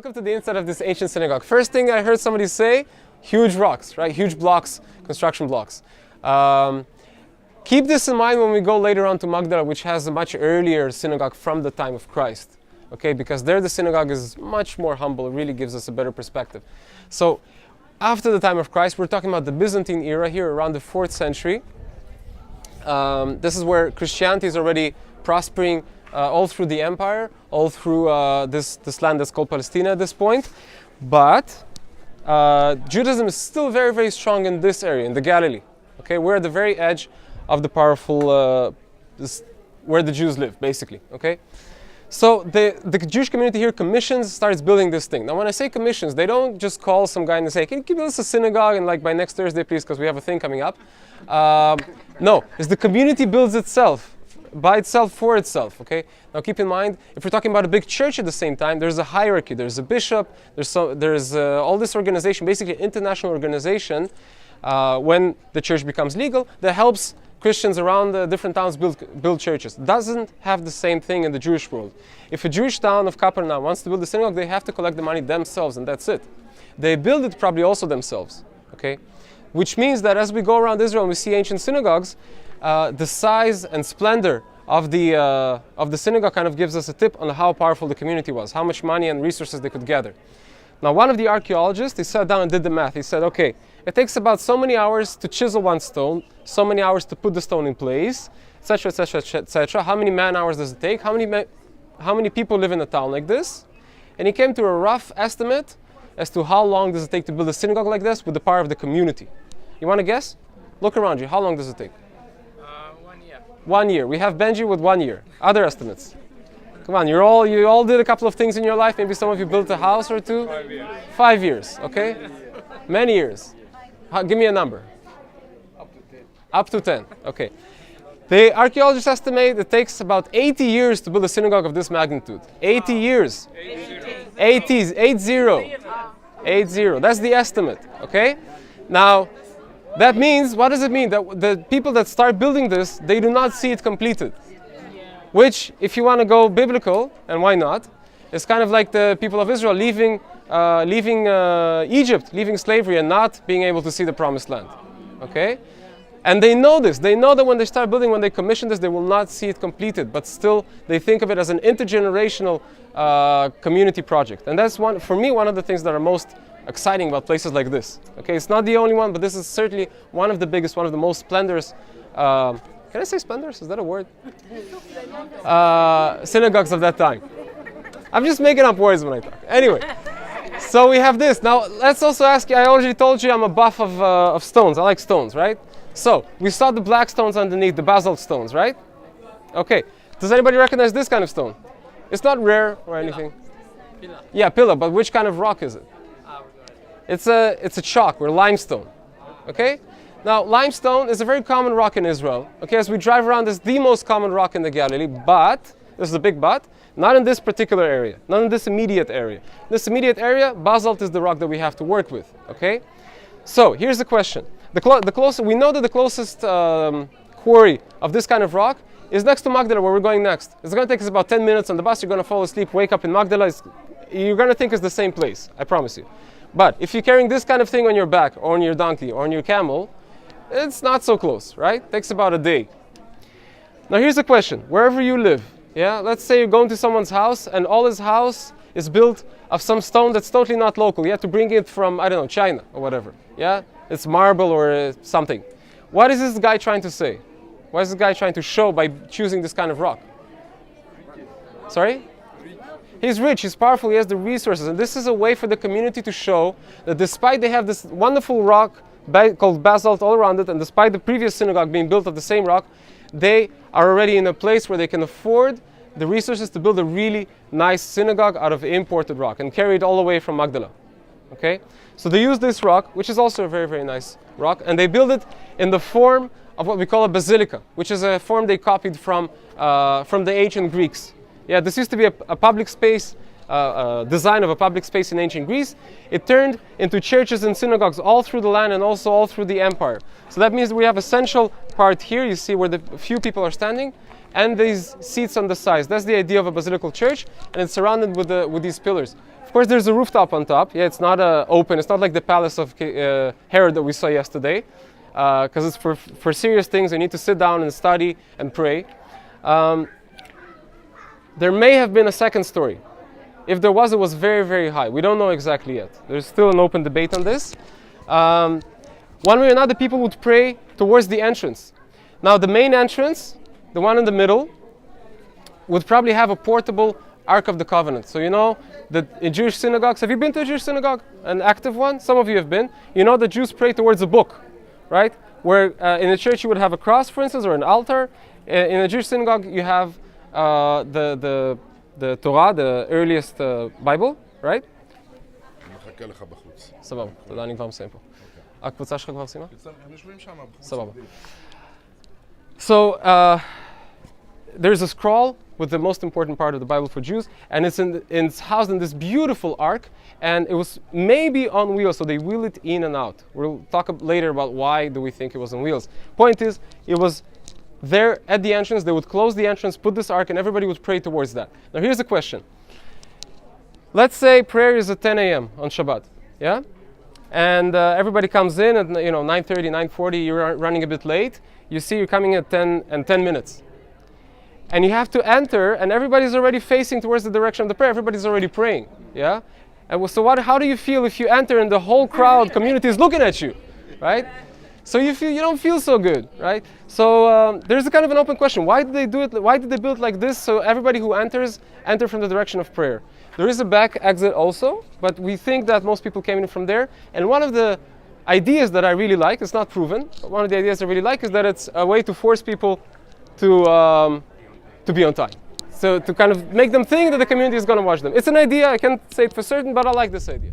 welcome to the inside of this ancient synagogue. First thing I heard somebody say, huge rocks, right? Huge blocks, construction blocks. Keep this in mind when we go later on to Magdala, which has a much earlier synagogue from the time of Christ. Okay, because there the synagogue is much more humble. It really gives us a better perspective. So after the time of Christ, we're talking about the Byzantine era here around the 4th century. This is where Christianity is already prospering all through the empire, all through this land that's called Palestine at this point. But Judaism is still very, very strong in this area, in the Galilee. Okay, we're at the very edge of the powerful, where the Jews live, basically. Okay, so the Jewish community here commissions, starts building this thing. Now, when I say commissions, they don't just call some guy and say, "Can you give us a synagogue and like by next Thursday, please, because we have a thing coming up." No, it's the community builds itself. By itself, for itself, okay? Now keep in mind, if we're talking about a big church at the same time, there's a hierarchy, there's a bishop, there's all this organization, basically an international organization, when the church becomes legal, that helps Christians around the different towns build churches. Doesn't have the same thing in the Jewish world. If a Jewish town of Capernaum wants to build a synagogue, they have to collect the money themselves, and that's it. They build it probably also themselves, okay? Which means that as we go around Israel and we see ancient synagogues, the size and splendor of the synagogue kind of gives us a tip on how powerful the community was, how much money and resources they could gather. Now, one of the archaeologists, he sat down and did the math. He said, okay, it takes about so many hours to chisel one stone, so many hours to put the stone in place, etc., etc., etc. How many man hours does it take? How many people live in a town like this? And he came to a rough estimate as to how long does it take to build a synagogue like this with the power of the community. You want to guess? Look around you. How long does it take? 1 year. We have Benji with 1 year. Other estimates? Come on, you all did a couple of things in your life. Maybe some of you built a house or two. 5 years. 5 years, okay? Many years. Give me a number. Up to 10. Up to 10, okay. The archaeologists estimate it takes about 80 years to build a synagogue of this magnitude. 80 years. 80s, 80. 80. That's the estimate, okay? Now, that means, what does it mean? That the people that start building this, they do not see it completed. Which, if you want to go biblical, and why not, is kind of like the people of Israel leaving Egypt, leaving slavery and not being able to see the promised land. Okay? And they know this. They know that when they start building, when they commission this, they will not see it completed. But still, they think of it as an intergenerational community project. And that's, for me, one of the things that are most exciting about places like this. Okay, it's not the only one, but this is certainly one of the biggest, one of the most splendorous, can I say splendorous? Is that a word? Synagogues of that time. I'm just making up words when I talk. Anyway, so we have this. Now, let's also ask you, I already told you I'm a buff of stones. I like stones, right? So, we saw the black stones underneath, the basalt stones, right? Okay, does anybody recognize this kind of stone? It's not rare or anything. Pillar. Yeah, pillar, but which kind of rock is it? It's a chalk or limestone, okay? Now, limestone is a very common rock in Israel. Okay, as we drive around, it's the most common rock in the Galilee, but, this is a big but, not in this particular area, not in this immediate area. This immediate area, basalt is the rock that we have to work with, okay? So, here's the question. We know that the closest quarry of this kind of rock is next to Magdala, where we're going next. It's going to take us about 10 minutes on the bus. You're going to fall asleep, wake up in Magdala. You're going to think it's the same place, I promise you. But if you're carrying this kind of thing on your back, or on your donkey, or on your camel, it's not so close, right? It takes about a day. Now here's the question. Wherever you live, yeah, let's say you're going to someone's house, and all his house is built of some stone that's totally not local. You have to bring it from, I don't know, China, or whatever, yeah? It's marble or something. What is this guy trying to say? What is this guy trying to show by choosing this kind of rock? Sorry? He's rich, he's powerful, he has the resources, and this is a way for the community to show that despite they have this wonderful rock called basalt all around it, and despite the previous synagogue being built of the same rock, they are already in a place where they can afford the resources to build a really nice synagogue out of imported rock and carry it all the way from Magdala. Okay? So they use this rock, which is also a very, very nice rock, and they build it in the form of what we call a basilica, which is a form they copied from the ancient Greeks. Yeah, this used to be a public space, design of a public space in ancient Greece. It turned into churches and synagogues all through the land and also all through the empire. So that means we have a central part here, you see where the few people are standing, and these seats on the sides. That's the idea of a basilical church, and it's surrounded with these pillars. Of course, there's a rooftop on top. Yeah, it's not open. It's not like the palace of Herod that we saw yesterday, because it's for serious things. You need to sit down and study and pray. There may have been a second story. If there was, it was very, very high. We don't know exactly yet. There's still an open debate on this. One way or another, people would pray towards the entrance. Now, the main entrance, the one in the middle, would probably have a portable Ark of the Covenant. So you know that in Jewish synagogues, have you been to a Jewish synagogue? An active one? Some of you have been. You know that Jews pray towards a book, right? Where in the church you would have a cross, for instance, or an altar. In a Jewish synagogue you have the Torah, the earliest Bible, right? מחכה לך בחוץ. סבבה, תודה, אני כבר מסיים פה. הקבוצה שלך כבר סיימה? הם יושבים שם בחוץ. סבבה. So, there's a scroll with the most important part of the Bible for Jews, and it's housed in this beautiful ark, and it was maybe on wheels, so they wheel it in and out. We'll talk later about why do we think it was on wheels. Point is, it was there at the entrance. They would close the entrance, put this ark, and everybody would pray towards that. Now here's the question. Let's say prayer is at 10 a.m. on Shabbat, yeah? And everybody comes in at 9:30, 9:40, you're running a bit late. You see you're coming at 10 minutes. And you have to enter, and everybody's already facing towards the direction of the prayer. Everybody's already praying, yeah? And so how do you feel if you enter and the whole crowd, community is looking at you, right? So you don't feel so good, right? So there's a kind of an open question. Why did they do it? Why did they build it like this? So everybody who enter from the direction of prayer. There is a back exit also, but we think that most people came in from there. And one of the ideas that I really like, it's not proven, but one of the ideas I really like is that it's a way to force people to be on time. So to kind of make them think that the community is going to watch them. It's an idea, I can't say it for certain, but I like this idea.